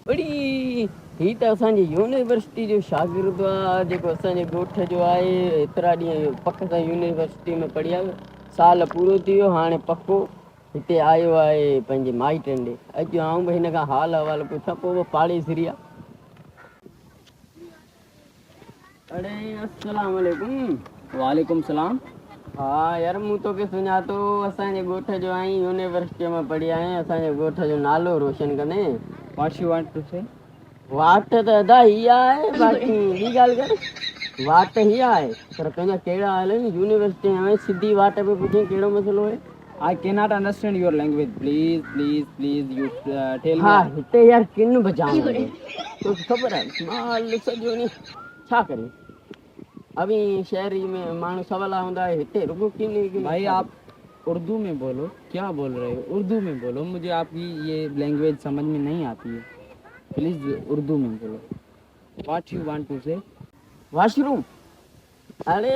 बड़ी ही त असांजी यूनिवर्सिटी जो शागिर्द आहे जेको असांजे ॻोठ जो आहे। एतिरा ॾींहं पक सां यूनिवर्सिटी में पढ़िया साल पूरो थी वियो, हाणे पको हिते आयो आहे पंहिंजे माइटनि ॾे। अॼु आऊं बि हिन खां हाल अहिवाल पुछां, पोइ उहो पाड़े सिरी आहे। अड़े अस्सलाम वालेकुम। वालेकुम सलाम। हाँ यार, मूं तोखे सुञातो, असांजे ॻोठ जो आहीं, यूनिवर्सिटीअ में पढ़िया आहीं, असांजे ॻोठ जो नालो रोशन कंदे। What you want to say? वाट त अदा ही आहे, बाक़ी ॿी ॻाल्हि कर, वाट ही आहे पर पंहिंजा कहिड़ा हाल आहिनि। यूनिवर्सिटी में सिधी वाट पे पुछे कहिड़ो मसइलो आहे। I cannot understand your language. Please, you tell me. हाँ, हिते यार किन बजाऊं तोखे ख़बर आहे, माल सॼो नी छा करे। अभी शहरी में माण्हू सवला हूंदा है, हिते रुगो किन। भाई आप उर्दू में बोलो, क्या बोल रहे हो? उर्दू में बोलो, मुझे आपकी ये लैंग्वेज समझ में नहीं आती है। प्लीज उर्दू में बोलो। What you want to say? Washroom. अरे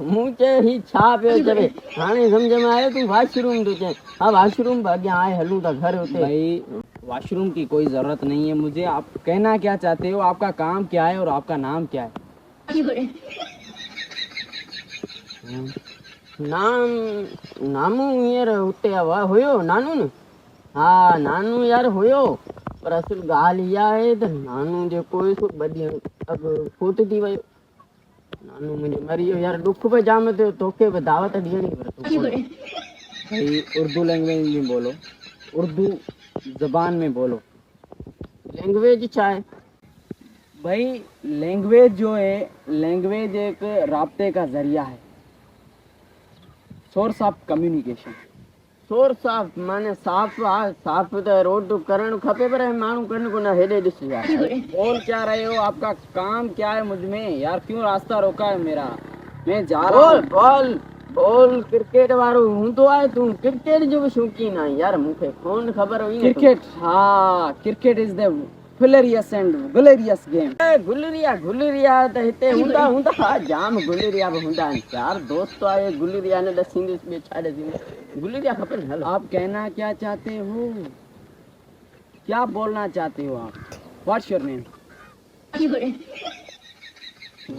मूं चयो ही छा पियो चवे, हाणे सम्झ में आयो तूं वॉशरूम तो चए। हाँ वॉशरूम अॻियां आहे, हलूं था घर उते। भाई वॉशरूम की कोई ज़रूरत नहीं है मुझे। आप कहना क्या चाहते हो? आपका काम क्या है और आपका नाम क्या है? नामू हींअर हुते हुयो नानू न। हाँ नानू यार हुयो, पर असुल ॻाल्हि इहा आहे त नानू जेको हुयुसि ॿ ॾींहं अॻु फोत थी वियो। नानू मुंहिंजो मरी वियो यार, दुख बि जाम थियो। तोखे बि दावत ॾियणी पर भाई उर्दू लैंग्वेज में बोलो, उर्दू ज़बान में बोलो। लैंग्वेज छा है भाई? लैंग्वेज जो है, लैंग्वेज एक राब्ते का जरिया है, source of communication. Source of माने साफ़ आहे, साफ़ त रोड करणु खपे, पर माण्हू कनि कोन हेॾे ॾिस यार। बोल क्या रहे हो? आपका काम क्या है मुझ में यार? क्यों रास्ता रोका है मेरा? मैं जा रहा हूँ। बॉल बॉल क्रिकेट वारो हूंदो आहे, तूं क्रिकेट जो बि शौक़ीन आहे यार। मूंखे कोन ख़बर हुई। क्रिकेट, हाँ cricket is the hilarious and glorious game. Gulariya त हिते हूंदा हा, जाम गुलरिया बि हूंदा आहिनि। चार दोस्त आहे गुलरिया न ॾसींदुसि ॿियो छा ॾसींदुसि। गुलरिया खपनि। हलो आप कहना क्या चाहते हो? क्या बोलना चाहते हो आप? What's your name?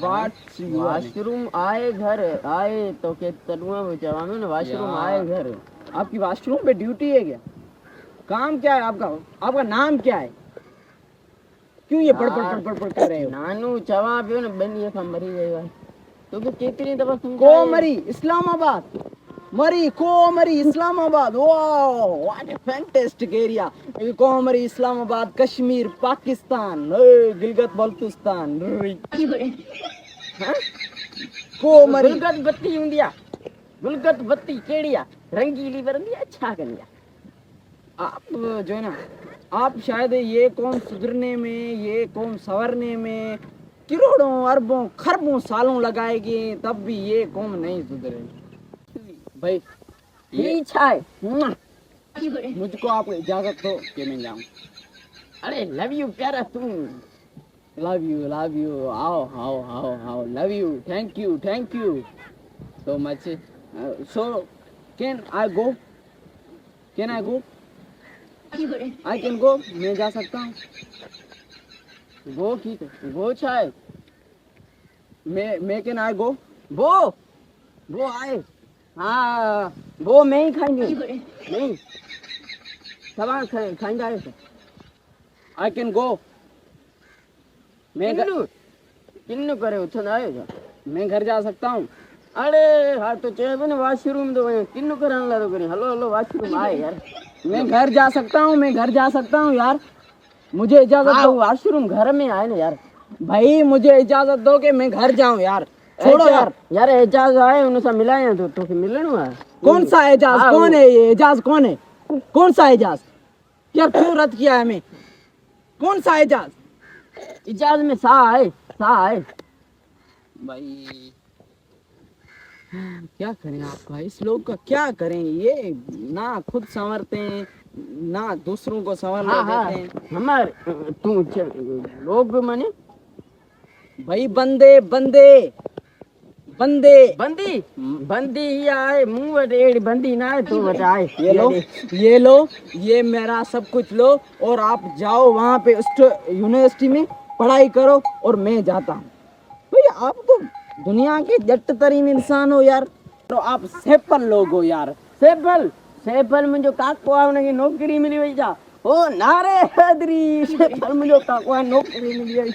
वॉशरूम आए घर आए तो के तनुआ में जवानों ने वॉशरूम आए घर। आपकी वॉशरूम पे ड्यूटी है क्या? काम क्या है आपका? आपका नाम क्या है? क्यों ये पढ़ कर रहे हो? नानू चवा पियो न बनी खां मरी वियो आहे। तोखे केतिरी दफ़ा को मरी? इस्लामाबाद मरी? को मरी? इस्लामाबाद। वाह व्हाट ए फैंटास्टिक एरिया। को मरी? इस्लामाबाद, कश्मीर, पाकिस्तान, गिलगित बल्तिस्तान। को मरी? गुलगत बत्ती हूंदी आहे। गुलगत बत्ती कहिड़ी आहे? रंगीली वरंदी आहे, छा कंदी आहे? आप जो है ना, आप शायद ये कौम सुधरने में, ये कौम संवरने में करोड़ों अरबों खरबों सालों लगाएगी, तब भी ये कौम नहीं सुधरेगी। भाई ये छा है? मुझको आप इजाजत दो कि मैं जाऊं। अरे लव यू प्यारा तू। Love you. आओ love you. Thank you so much. So can I go? I can go. मैं जा सकता हूँ। वो ठीक है। वो छा है? मैं कैन आई गो? वो आए। हाँ वो मैं ही खाएंगे। नहीं सवाल खाएंगे आए थे। I can go. मैं किन्नु करे उठन आए जा। मैं घर जा सकता हूँ। अरे हाँ तो चेबे न वॉशरूम तो किन्नु करन ला तो करी। हेलो वॉशरूम आए यार। मैं घर जा सकता हूँ यार, मुझे इजाजत दो। वॉशरूम घर में आए ना यार। भाई मुझे इजाजत दो कि मैं घर जाऊँ यार। छोड़ो यार एजाज आए उनसे मिलाए तो मिलना है। कौन सा एजाज? कौन है ये एजाज? कौन है? कौन सा एजाज यार? क्यों रद्द किया है हमें? कौन सा एजाज? इजाज में सा है भाई क्या करें आपका? इस लोग का क्या करें? ये ना खुद संवरते हैं ना दूसरों को संवरने देते हैं। हमारे तू लोग माने भाई बंदे बंदे। बंदी बंदी ही आए मुंह वटि अहिड़ी बंदी ना आहे तो वटि आहे ये लो, ये मेरा सब कुछ लो और आप जाओ वहाँ पे यूनिवर्सिटी में पढ़ाई करो और मैं जाता हूँ। भैया आप तो दुनिया के जट तरीन इंसान हो यार, तो आप सैफल लोग हो यार। सैफल सैफल मुंहिंजो काको आहे हुनखे नौकिरी मिली वई छा ओ नारे हैदरी सैफल मुंहिंजो काको आहे नौकिरी मिली वई